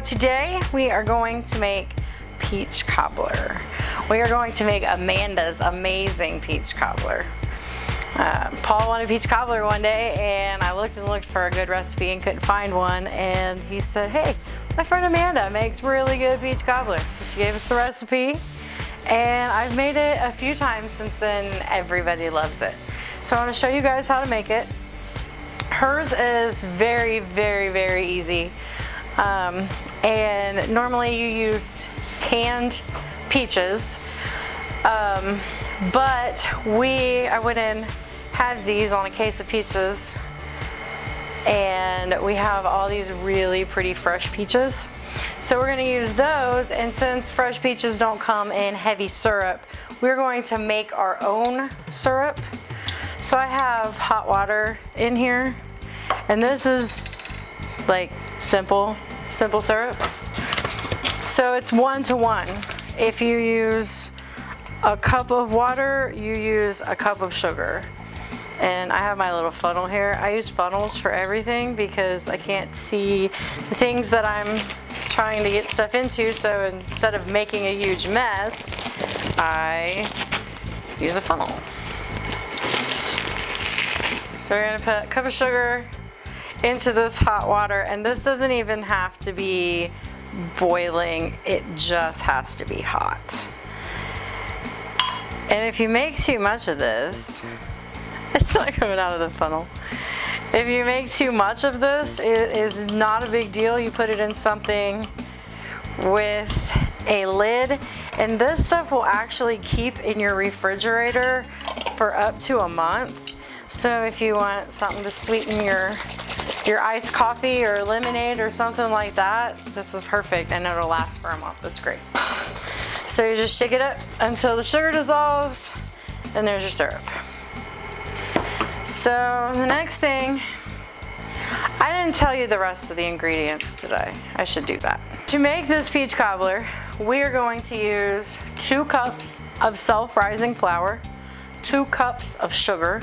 today we are going to make peach cobbler. We are going to make Amanda's amazing peach cobbler. Paul wanted peach cobbler one day, and I looked and looked for a good recipe and couldn't find one, and he said, hey, my friend Amanda makes really good peach cobbler. So she gave us the recipe, and I've made it a few times since then. Everybody loves it. So I want to show you guys how to make it. Hers is very, very, very easy. And normally you use canned peaches, but I went in halvesies on a case of peaches, and we have all these really pretty fresh peaches. So we're going to use those, and since fresh peaches don't come in heavy syrup, we're going to make our own syrup. So I have hot water in here, and this is like simple syrup. So it's 1-to-1. If you use a cup of water, you use a cup of sugar. And I have my little funnel here. I use funnels for everything because I can't see the things that I'm trying to get stuff into. So instead of making a huge mess, I use a funnel. So we're gonna put a cup of sugar into this hot water, and this doesn't even have to be boiling, it just has to be hot. And if you make too much of this, it's not coming out of the funnel. If you make too much of this, it is not a big deal. You put it in something with a lid, and this stuff will actually keep in your refrigerator for up to a month. So if you want something to sweeten your iced coffee or lemonade or something like that, this is perfect, and it'll last for a month. That's great. So you just shake it up until the sugar dissolves, and there's your syrup. So the next thing, I didn't tell you the rest of the ingredients today. I should do that. To make this peach cobbler, we are going to use 2 cups of self-rising flour, 2 cups of sugar.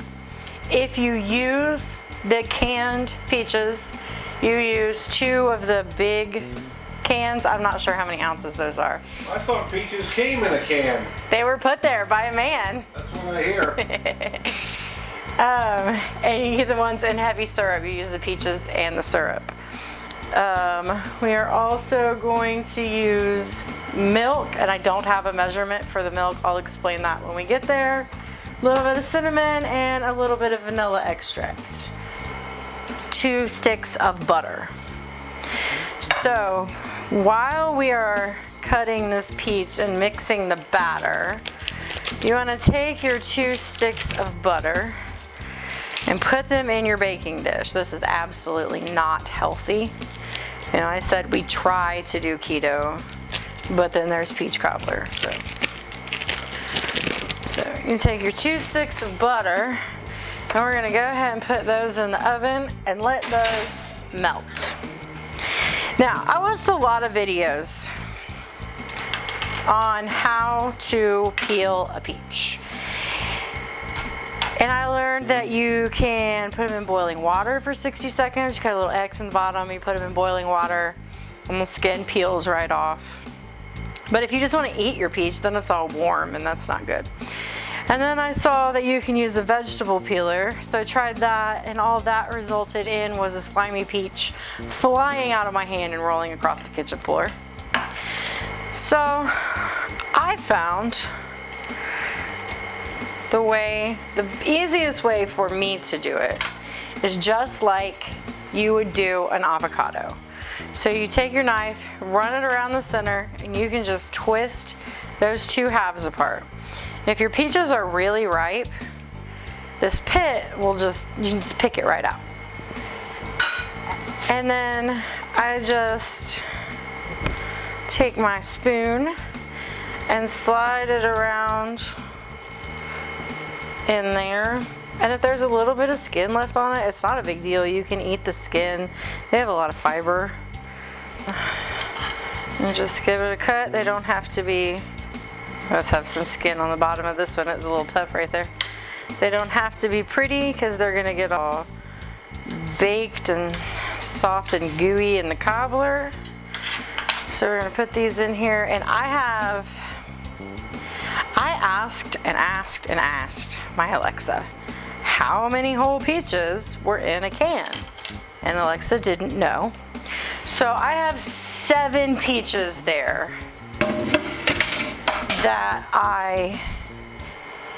If you use the canned peaches, you use 2 of the big cans. I'm not sure how many ounces those are. I thought peaches came in a can. They were put there by a man. That's what I hear. And you get the ones in heavy syrup. You use the peaches and the syrup. We are also going to use milk, and I don't have a measurement for the milk. I'll explain that when we get there. A little bit of cinnamon and a little bit of vanilla extract. 2 sticks of butter. So while we are cutting this peach and mixing the batter, you want to take your 2 sticks of butter and put them in your baking dish. This is absolutely not healthy. You know, I said we try to do keto, but then there's peach cobbler. So you take your 2 sticks of butter, and we're gonna go ahead and put those in the oven and let those melt. Now, I watched a lot of videos on how to peel a peach. And I learned that you can put them in boiling water for 60 seconds. You cut a little X in the bottom, you put them in boiling water, and the skin peels right off. But if you just want to eat your peach, then it's all warm, and that's not good. And then I saw that you can use the vegetable peeler, so I tried that, and all that resulted in was a slimy peach flying out of my hand and rolling across the kitchen floor. So I found the easiest way for me to do it is just like you would do an avocado. So you take your knife, run it around the center, and you can just twist those 2 halves apart. And if your peaches are really ripe, this pit will you can just pick it right out. And then I just take my spoon and slide it around in there. And if there's a little bit of skin left on it, it's not a big deal. You can eat the skin. They have a lot of fiber. And just give it a cut. They don't have to be, let's have some skin on the bottom of this one. It's a little tough right there. They don't have to be pretty because they're gonna get all baked and soft and gooey in the cobbler. So we're gonna put these in here, and I asked and asked and asked my Alexa how many whole peaches were in a can, and Alexa didn't know. So I have 7 peaches there that I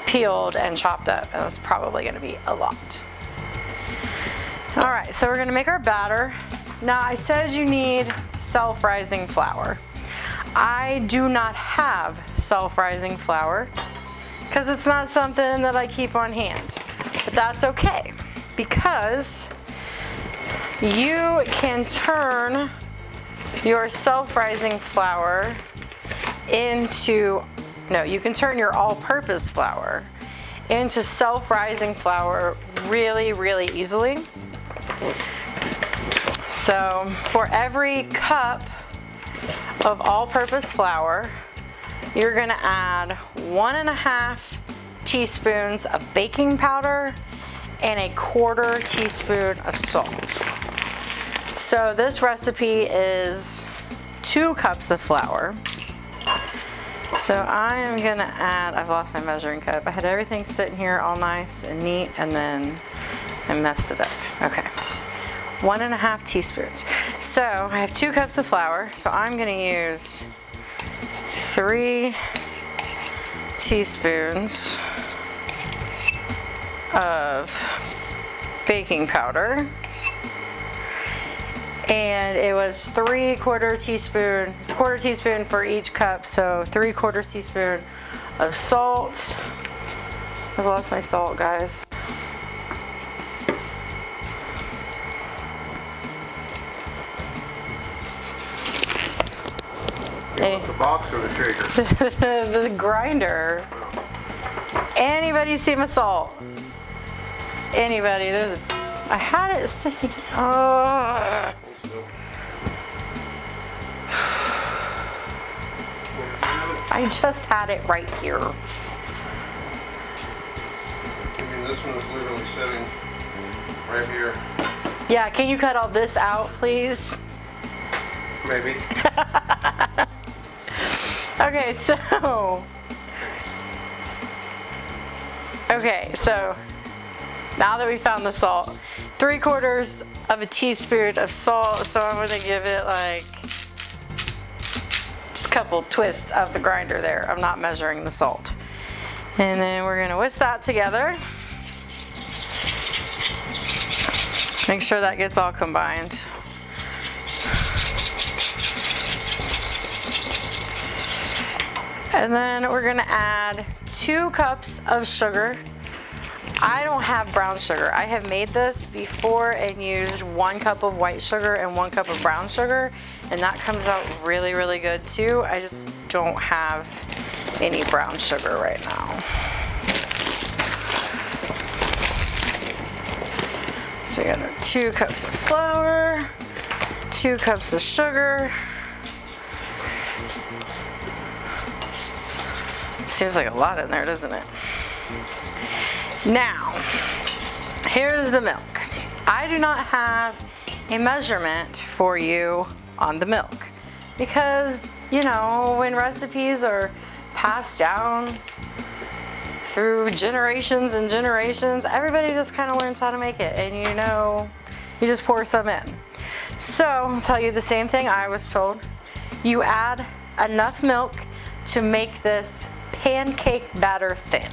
peeled and chopped up, and it's probably gonna be a lot. All right, so we're gonna make our batter. Now I said you need self-rising flour. I do not have self-rising flour because it's not something that I keep on hand. But that's okay, because you can turn your self-rising flour into, no, you can turn your all-purpose flour into self-rising flour really, really easily. So for every cup of all-purpose flour, you're gonna add 1.5 teaspoons of baking powder and 1/4 teaspoon of salt. So this recipe is 2 cups of flour. So I am gonna add, I've lost my measuring cup. I had everything sitting here all nice and neat, and then I messed it up. Okay, 1.5 teaspoons. So I have 2 cups of flour, so I'm gonna use 3 teaspoons of baking powder. And it was 3/4 teaspoon, it's 1/4 teaspoon for each cup, so 3/4 teaspoon of salt. I've lost my salt, guys. You want the box or the shaker? The grinder. Anybody see my salt? Anybody? I had it sitting. Oh. I just had it right here. I mean, this one is literally sitting right here. Yeah, can you cut all this out, please? Maybe. Okay, so now that we found the salt, 3/4 of a teaspoon of salt. So I'm gonna give it like just a couple twists of the grinder there. I'm not measuring the salt. And then we're gonna whisk that together. Make sure that gets all combined. And then we're gonna add 2 cups of sugar. I don't have brown sugar. I have made this before and used 1 cup of white sugar and 1 cup of brown sugar, and that comes out really, really good too. I just don't have any brown sugar right now. So we got our 2 cups of flour, 2 cups of sugar. Seems like a lot in there, doesn't it? Now, here's the milk. I do not have a measurement for you on the milk because, you know, when recipes are passed down through generations and generations, everybody just kind of learns how to make it, and you know, you just pour some in. So I'll tell you the same thing I was told. You add enough milk to make this pancake batter thin.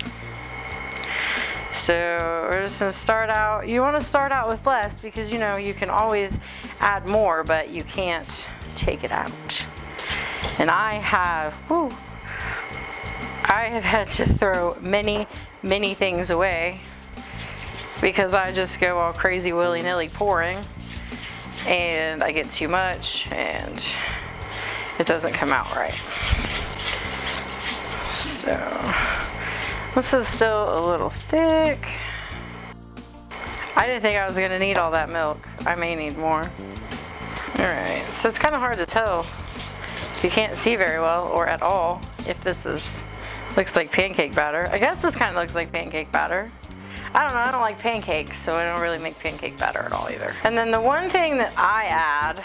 So we're just gonna start out, you wanna start out with less because you know you can always add more, but you can't take it out. And I have had to throw many things away because I just go all crazy willy-nilly pouring, and I get too much and it doesn't come out right. So this is still a little thick. I didn't think I was gonna need all that milk. I may need more. All right, so it's kind of hard to tell if you can't see very well or at all if this looks like pancake batter. I guess this kind of looks like pancake batter. I don't know, I don't like pancakes, so I don't really make pancake batter at all either. And then the one thing that I add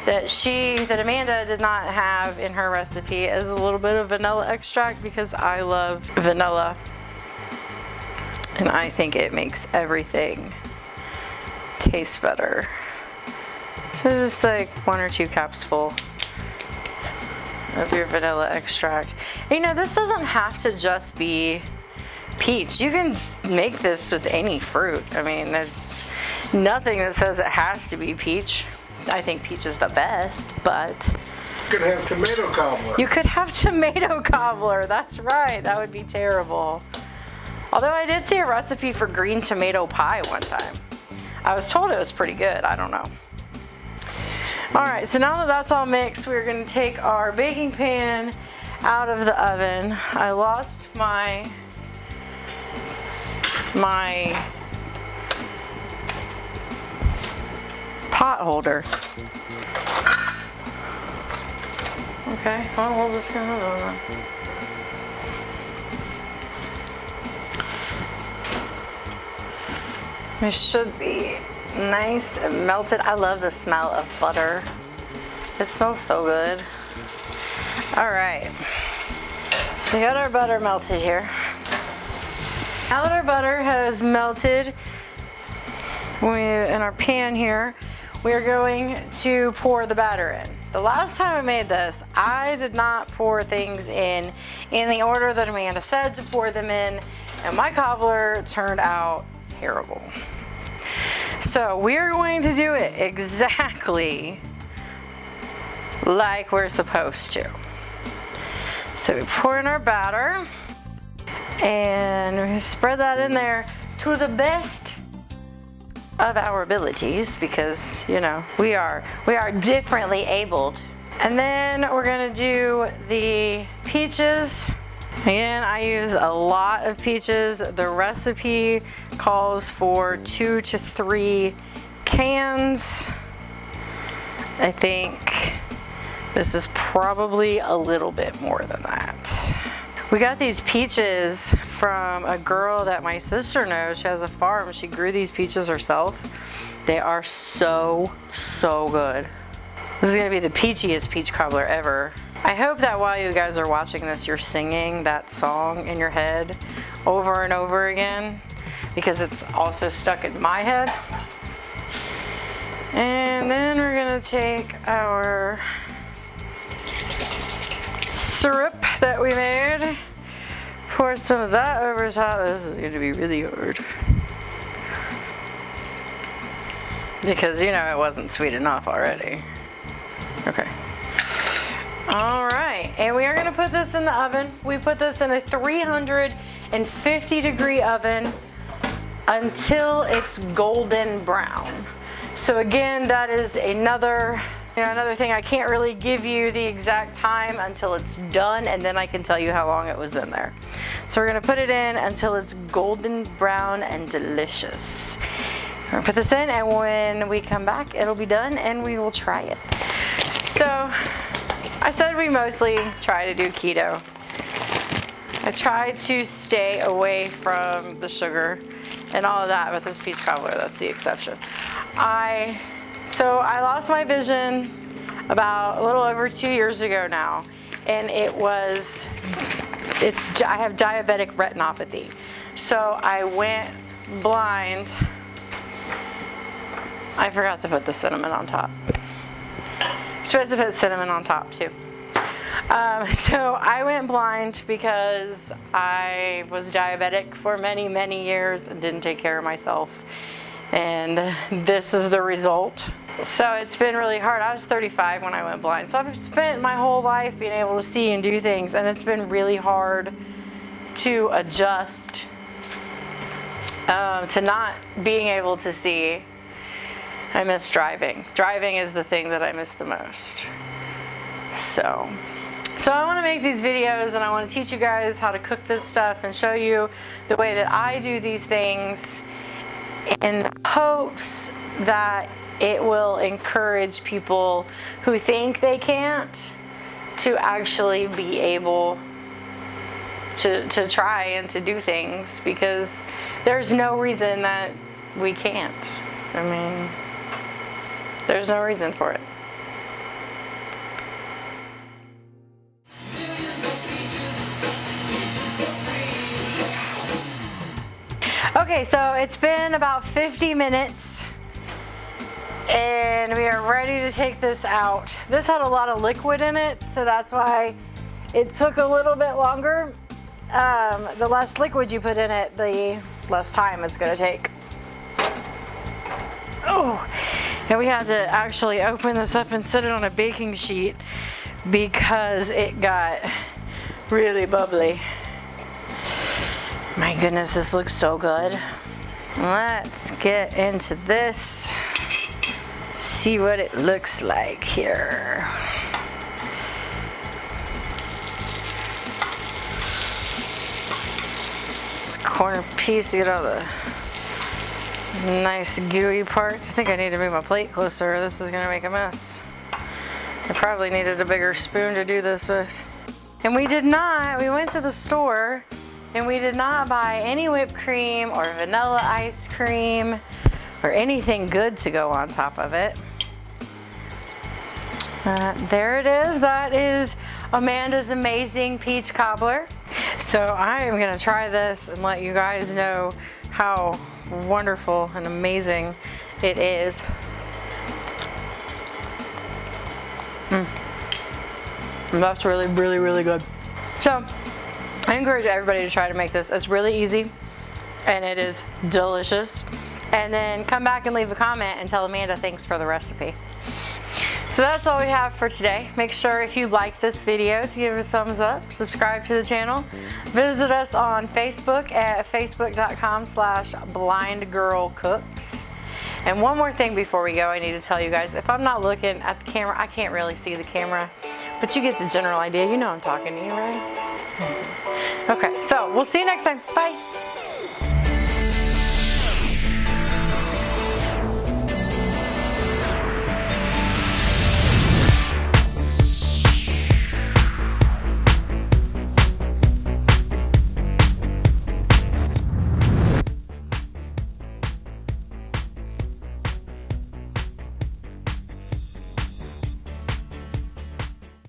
that Amanda did not have in her recipe is a little bit of vanilla extract, because I love vanilla and I think it makes everything taste better. So just like 1 or 2 cups full of your vanilla extract. And, you know, this doesn't have to just be peach. You can make this with any fruit. I mean, there's nothing that says it has to be peach. I think peach is the best, but You could have tomato cobbler. you could have tomato cobbler. That's right. That would be terrible. Although I did see a recipe for green tomato pie one time. I was told it was pretty good. I don't know. All right, so now that that's all mixed, we're going to take our baking pan out of the oven. I lost my pot holder. Okay, well, we'll just go with that. It should be nice and melted. I love the smell of butter. It smells so good. All right, so we got our butter melted here. Now that our butter has melted in our pan here, we are going to pour the batter in. The last time I made this, I did not pour things in the order that Amanda said to pour them in, and my cobbler turned out terrible. So we're going to do it exactly like we're supposed to. So we pour in our batter and we spread that in there to the best of our abilities, because, you know, we are differently abled. And then we're gonna do the peaches. Again, I use a lot of peaches. The recipe calls for 2 to 3 cans. I think this is probably a little bit more than that. We got these peaches from a girl that my sister knows. She has a farm. She grew these peaches herself. They are so, so good. This is gonna be the peachiest peach cobbler ever. I hope that while you guys are watching this, you're singing that song in your head over and over again, because it's also stuck in my head. And then we're gonna take our syrup that we made, pour some of that over top. This is gonna be really hard, because, you know, it wasn't sweet enough already. Okay. All right, and we are gonna put this in the oven. We put this in a 350-degree oven until it's golden brown. So again, that is another thing. I can't really give you the exact time until it's done, and then I can tell you how long it was in there. So we're gonna put it in until it's golden brown and delicious. We're gonna put this in, and when we come back, it'll be done and we will try it. So I said we mostly try to do keto. I try to stay away from the sugar and all of that with this peach cobbler. That's the exception. So I lost my vision about a little over 2 years ago now, and I have diabetic retinopathy. So I went blind. I forgot to put the cinnamon on top. You're supposed to put cinnamon on top too. So I went blind because I was diabetic for many, many years and didn't take care of myself. And this is the result. So it's been really hard. I was 35 when I went blind. So I've spent my whole life being able to see and do things, and it's been really hard to adjust to not being able to see. I miss driving. Driving is the thing that I miss the most. So I want to make these videos, and I want to teach you guys how to cook this stuff and show you the way that I do these things, in hopes that it will encourage people who think they can't to actually be able to try and to do things, because there's no reason that we can't. I mean, there's no reason for it. Okay, so it's been about 50 minutes and we are ready to take this out. This had a lot of liquid in it, so that's why it took a little bit longer. The less liquid you put in it, the less time it's gonna take. Oh, and we had to actually open this up and set it on a baking sheet because it got really bubbly. My goodness, this looks so good. Let's get into this. See what it looks like here. This corner piece, get all the nice gooey parts. I think I need to move my plate closer. This is gonna make a mess. I probably needed a bigger spoon to do this with. And we went to the store and we did not buy any whipped cream or vanilla ice cream or anything good to go on top of it. There it is. That is Amanda's amazing peach cobbler. So I am gonna try this and let you guys know how wonderful and amazing it is. And that's really, really, really good. So I encourage everybody to try to make this. It's really easy and it is delicious. And then come back and leave a comment and tell Amanda thanks for the recipe. So that's all we have for today. Make sure if you like this video to give it a thumbs up, subscribe to the channel. Visit us on Facebook at facebook.com/blindgirlcooks. And one more thing before we go, I need to tell you guys, if I'm not looking at the camera, I can't really see the camera, but you get the general idea. You know I'm talking to you, right? Okay, so we'll see you next time. Bye.